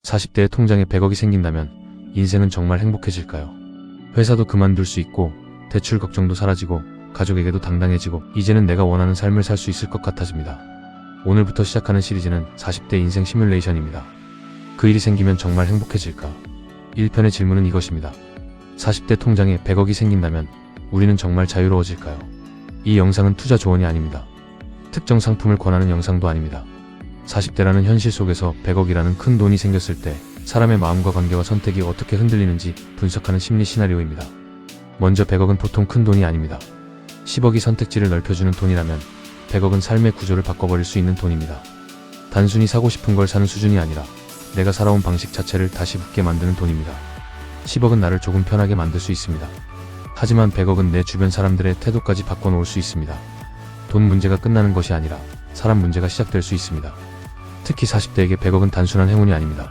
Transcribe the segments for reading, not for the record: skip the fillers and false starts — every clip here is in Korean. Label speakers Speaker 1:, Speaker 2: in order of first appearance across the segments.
Speaker 1: 40대에 통장에 100억이 생긴다면 인생은 정말 행복해질까요? 회사도 그만둘 수 있고 대출 걱정도 사라지고 가족에게도 당당해지고 이제는 내가 원하는 삶을 살 수 있을 것 같아집니다. 오늘부터 시작하는 시리즈는 40대 인생 시뮬레이션입니다. 그 일이 생기면 정말 행복해질까? 1편의 질문은 이것입니다. 40대 통장에 100억이 생긴다면 우리는 정말 자유로워질까요? 이 영상은 투자 조언이 아닙니다. 특정 상품을 권하는 영상도 아닙니다. 40대라는 현실 속에서 100억이라는 큰 돈이 생겼을 때 사람의 마음과 관계와 선택이 어떻게 흔들리는지 분석하는 심리 시나리오입니다. 먼저 100억은 보통 큰 돈이 아닙니다. 10억이 선택지를 넓혀주는 돈이라면 100억은 삶의 구조를 바꿔버릴 수 있는 돈입니다. 단순히 사고 싶은 걸 사는 수준이 아니라 내가 살아온 방식 자체를 다시 붙게 만드는 돈입니다. 10억은 나를 조금 편하게 만들 수 있습니다. 하지만 100억은 내 주변 사람들의 태도까지 바꿔놓을 수 있습니다. 돈 문제가 끝나는 것이 아니라 사람 문제가 시작될 수 있습니다. 특히 40대에게 100억은 단순한 행운이 아닙니다.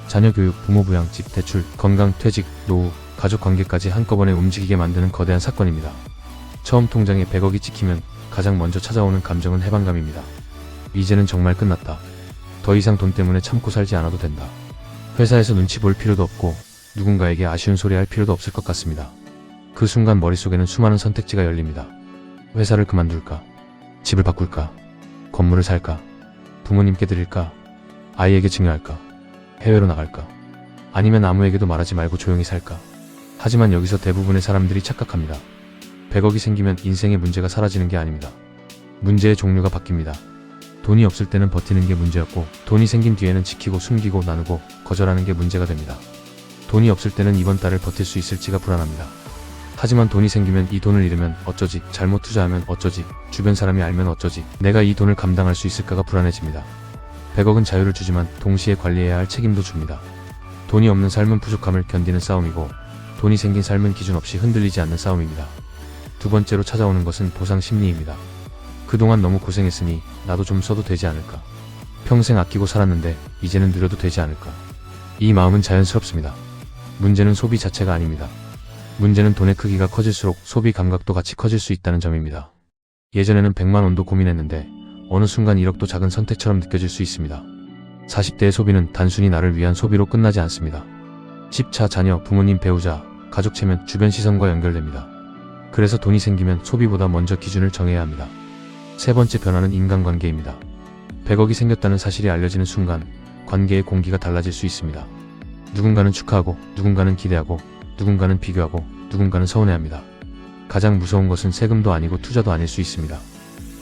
Speaker 1: 자녀 교육, 부모 부양, 집 대출, 건강, 퇴직, 노후, 가족 관계까지 한꺼번에 움직이게 만드는 거대한 사건입니다. 처음 통장에 100억이 찍히면 가장 먼저 찾아오는 감정은 해방감입니다. 이제는 정말 끝났다. 더 이상 돈 때문에 참고 살지 않아도 된다. 회사에서 눈치 볼 필요도 없고 누군가에게 아쉬운 소리 할 필요도 없을 것 같습니다. 그 순간 머릿속에는 수많은 선택지가 열립니다. 회사를 그만둘까? 집을 바꿀까? 건물을 살까? 부모님께 드릴까? 아이에게 증여할까? 해외로 나갈까? 아니면 아무에게도 말하지 말고 조용히 살까? 하지만 여기서 대부분의 사람들이 착각합니다. 100억이 생기면 인생의 문제가 사라지는 게 아닙니다. 문제의 종류가 바뀝니다. 돈이 없을 때는 버티는 게 문제였고 돈이 생긴 뒤에는 지키고 숨기고 나누고 거절하는 게 문제가 됩니다. 돈이 없을 때는 이번 달을 버틸 수 있을지가 불안합니다. 하지만 돈이 생기면 이 돈을 잃으면 어쩌지, 잘못 투자하면 어쩌지, 주변 사람이 알면 어쩌지, 내가 이 돈을 감당할 수 있을까가 불안해집니다. 100억은 자유를 주지만 동시에 관리해야 할 책임도 줍니다. 돈이 없는 삶은 부족함을 견디는 싸움이고 돈이 생긴 삶은 기준 없이 흔들리지 않는 싸움입니다. 두 번째로 찾아오는 것은 보상 심리입니다. 그동안 너무 고생했으니 나도 좀 써도 되지 않을까? 평생 아끼고 살았는데 이제는 누려도 되지 않을까? 이 마음은 자연스럽습니다. 문제는 소비 자체가 아닙니다. 문제는 돈의 크기가 커질수록 소비 감각도 같이 커질 수 있다는 점입니다. 예전에는 100만 원도 고민했는데 어느 순간 1억도 작은 선택처럼 느껴질 수 있습니다. 40대의 소비는 단순히 나를 위한 소비로 끝나지 않습니다. 집, 차, 자녀, 부모님, 배우자, 가족 체면, 주변 시선과 연결됩니다. 그래서 돈이 생기면 소비보다 먼저 기준을 정해야 합니다. 세 번째 변화는 인간관계입니다. 100억이 생겼다는 사실이 알려지는 순간 관계의 공기가 달라질 수 있습니다. 누군가는 축하하고 누군가는 기대하고 누군가는 비교하고 누군가는 서운해합니다. 가장 무서운 것은 세금도 아니고 투자도 아닐 수 있습니다.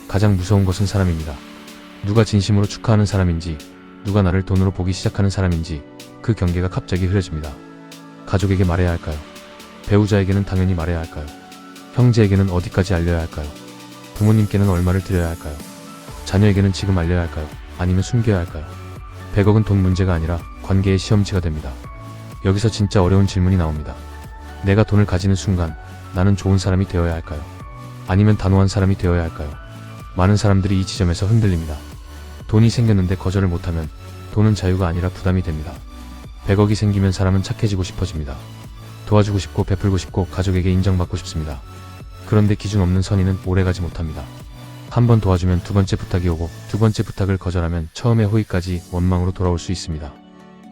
Speaker 1: 가장 무서운 것은 사람입니다. 누가 진심으로 축하하는 사람인지 누가 나를 돈으로 보기 시작하는 사람인지 그 경계가 갑자기 흐려집니다. 가족에게 말해야 할까요? 배우자에게는 당연히 말해야 할까요? 형제에게는 어디까지 알려야 할까요? 부모님께는 얼마를 드려야 할까요? 자녀에게는 지금 알려야 할까요? 아니면 숨겨야 할까요? 100억은 돈 문제가 아니라 관계의 시험지가 됩니다. 여기서 진짜 어려운 질문이 나옵니다. 내가 돈을 가지는 순간 나는 좋은 사람이 되어야 할까요? 아니면 단호한 사람이 되어야 할까요? 많은 사람들이 이 지점에서 흔들립니다. 돈이 생겼는데 거절을 못하면 돈은 자유가 아니라 부담이 됩니다. 100억이 생기면 사람은 착해지고 싶어집니다. 도와주고 싶고 베풀고 싶고 가족에게 인정받고 싶습니다. 그런데 기준 없는 선의는 오래가지 못합니다. 한 번 도와주면 두 번째 부탁이 오고 두 번째 부탁을 거절하면 처음의 호의까지 원망으로 돌아올 수 있습니다.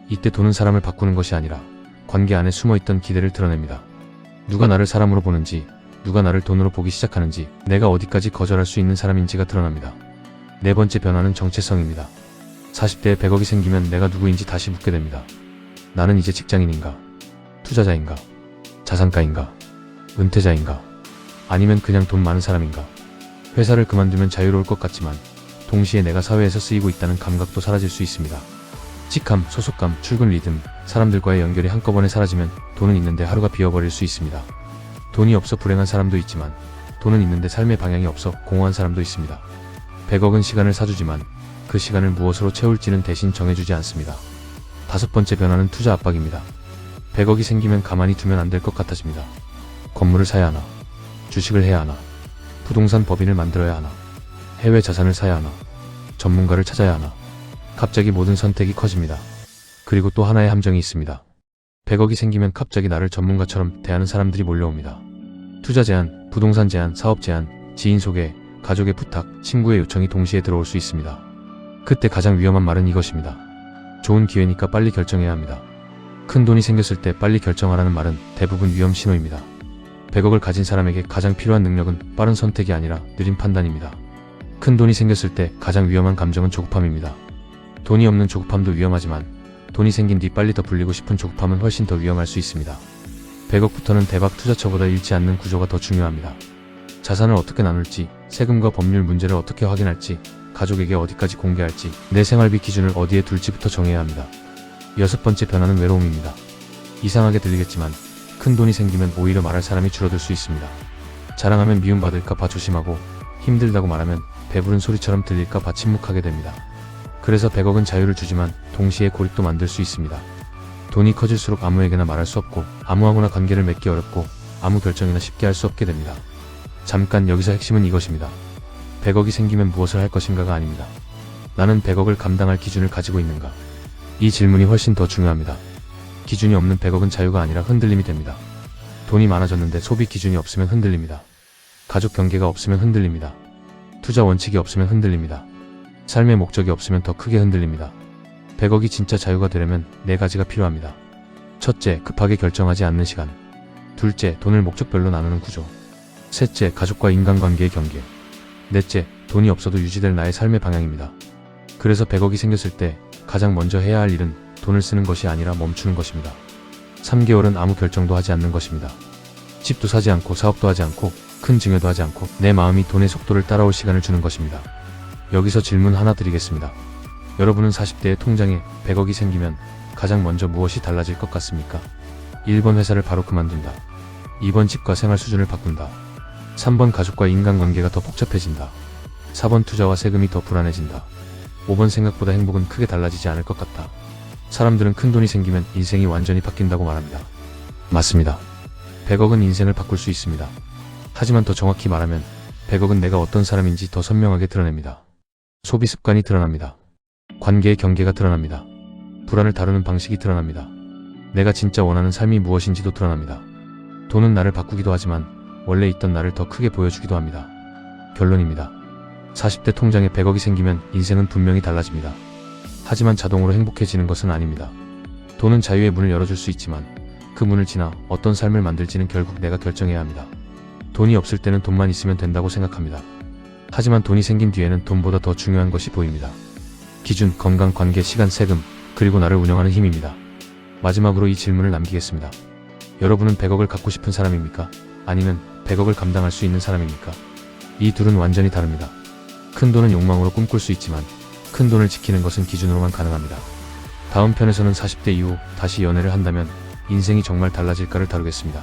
Speaker 1: 이때 돈은 사람을 바꾸는 것이 아니라 관계 안에 숨어있던 기대를 드러냅니다. 누가 나를 사람으로 보는지, 누가 나를 돈으로 보기 시작하는지, 내가 어디까지 거절할 수 있는 사람인지가 드러납니다. 네 번째 변화는 정체성입니다. 40대에 100억이 생기면 내가 누구인지 다시 묻게 됩니다. 나는 이제 직장인인가? 투자자인가? 자산가인가? 은퇴자인가? 아니면 그냥 돈 많은 사람인가? 회사를 그만두면 자유로울 것 같지만 동시에 내가 사회에서 쓰이고 있다는 감각도 사라질 수 있습니다. 직함, 소속감, 출근 리듬, 사람들과의 연결이 한꺼번에 사라지면 돈은 있는데 하루가 비어버릴 수 있습니다. 돈이 없어 불행한 사람도 있지만 돈은 있는데 삶의 방향이 없어 공허한 사람도 있습니다. 100억은 시간을 사주지만 그 시간을 무엇으로 채울지는 대신 정해주지 않습니다. 다섯 번째 변화는 투자 압박입니다. 100억이 생기면 가만히 두면 안 될 것 같아집니다. 건물을 사야 하나? 주식을 해야 하나? 부동산 법인을 만들어야 하나? 해외 자산을 사야 하나? 전문가를 찾아야 하나? 갑자기 모든 선택이 커집니다. 그리고 또 하나의 함정이 있습니다. 100억이 생기면 갑자기 나를 전문가처럼 대하는 사람들이 몰려옵니다. 투자 제안, 부동산 제안, 사업 제안, 지인 소개, 가족의 부탁, 친구의 요청이 동시에 들어올 수 있습니다. 그때 가장 위험한 말은 이것입니다. 좋은 기회니까 빨리 결정해야 합니다. 큰 돈이 생겼을 때 빨리 결정하라는 말은 대부분 위험 신호입니다. 100억을 가진 사람에게 가장 필요한 능력은 빠른 선택이 아니라 느린 판단입니다. 큰 돈이 생겼을 때 가장 위험한 감정은 조급함입니다. 돈이 없는 조급함도 위험하지만 돈이 생긴 뒤 빨리 더 불리고 싶은 조급함은 훨씬 더 위험할 수 있습니다. 100억부터는 대박 투자처보다 잃지 않는 구조가 더 중요합니다. 자산을 어떻게 나눌지, 세금과 법률 문제를 어떻게 확인할지, 가족에게 어디까지 공개할지, 내 생활비 기준을 어디에 둘지부터 정해야 합니다. 6번째 변화는 외로움입니다. 이상하게 들리겠지만 큰 돈이 생기면 오히려 말할 사람이 줄어들 수 있습니다. 자랑하면 미움받을까 봐 조심하고 힘들다고 말하면 배부른 소리처럼 들릴까 봐 침묵하게 됩니다. 그래서 100억은 자유를 주지만 동시에 고립도 만들 수 있습니다. 돈이 커질수록 아무에게나 말할 수 없고 아무하고나 관계를 맺기 어렵고 아무 결정이나 쉽게 할 수 없게 됩니다. 잠깐 여기서 핵심은 이것입니다. 100억이 생기면 무엇을 할 것인가가 아닙니다. 나는 100억을 감당할 기준을 가지고 있는가? 이 질문이 훨씬 더 중요합니다. 기준이 없는 100억은 자유가 아니라 흔들림이 됩니다. 돈이 많아졌는데 소비 기준이 없으면 흔들립니다. 가족 경계가 없으면 흔들립니다. 투자 원칙이 없으면 흔들립니다. 삶의 목적이 없으면 더 크게 흔들립니다. 100억이 진짜 자유가 되려면 4가지가 필요합니다. 첫째, 급하게 결정하지 않는 시간. 둘째, 돈을 목적별로 나누는 구조. 셋째, 가족과 인간관계의 경계. 넷째, 돈이 없어도 유지될 나의 삶의 방향입니다. 그래서 100억이 생겼을 때 가장 먼저 해야 할 일은 돈을 쓰는 것이 아니라 멈추는 것입니다. 3개월은 아무 결정도 하지 않는 것입니다. 집도 사지 않고 사업도 하지 않고 큰 증여도 하지 않고 내 마음이 돈의 속도를 따라올 시간을 주는 것입니다. 여기서 질문 하나 드리겠습니다. 여러분은 40대의 통장에 100억이 생기면 가장 먼저 무엇이 달라질 것 같습니까? 1번 회사를 바로 그만둔다. 2번 집과 생활 수준을 바꾼다. 3번 가족과 인간관계가 더 복잡해진다. 4번 투자와 세금이 더 불안해진다. 5번 생각보다 행복은 크게 달라지지 않을 것 같다. 사람들은 큰 돈이 생기면 인생이 완전히 바뀐다고 말합니다. 맞습니다. 100억은 인생을 바꿀 수 있습니다. 하지만 더 정확히 말하면 100억은 내가 어떤 사람인지 더 선명하게 드러냅니다. 소비 습관이 드러납니다. 관계의 경계가 드러납니다. 불안을 다루는 방식이 드러납니다. 내가 진짜 원하는 삶이 무엇인지도 드러납니다. 돈은 나를 바꾸기도 하지만 원래 있던 나를 더 크게 보여주기도 합니다. 결론입니다. 40대 통장에 100억이 생기면 인생은 분명히 달라집니다. 하지만 자동으로 행복해지는 것은 아닙니다. 돈은 자유의 문을 열어줄 수 있지만 그 문을 지나 어떤 삶을 만들지는 결국 내가 결정해야 합니다. 돈이 없을 때는 돈만 있으면 된다고 생각합니다. 하지만 돈이 생긴 뒤에는 돈보다 더 중요한 것이 보입니다. 기준, 건강, 관계, 시간, 세금, 그리고 나를 운영하는 힘입니다. 마지막으로 이 질문을 남기겠습니다. 여러분은 100억을 갖고 싶은 사람입니까? 아니면 100억을 감당할 수 있는 사람입니까? 이 둘은 완전히 다릅니다. 큰 돈은 욕망으로 꿈꿀 수 있지만 큰 돈을 지키는 것은 기준으로만 가능합니다. 다음 편에서는 40대 이후 다시 연애를 한다면 인생이 정말 달라질까를 다루겠습니다.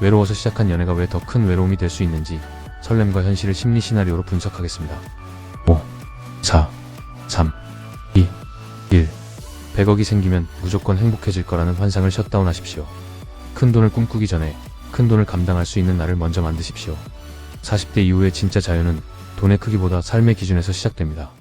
Speaker 1: 외로워서 시작한 연애가 왜 더 큰 외로움이 될 수 있는지 설렘과 현실을 심리 시나리오로 분석하겠습니다. 5, 4, 3, 2, 1. 100억이 생기면 무조건 행복해질 거라는 환상을 셧다운 하십시오. 큰 돈을 꿈꾸기 전에 큰 돈을 감당할 수 있는 나를 먼저 만드십시오. 40대 이후의 진짜 자유는 돈의 크기보다 삶의 기준에서 시작됩니다.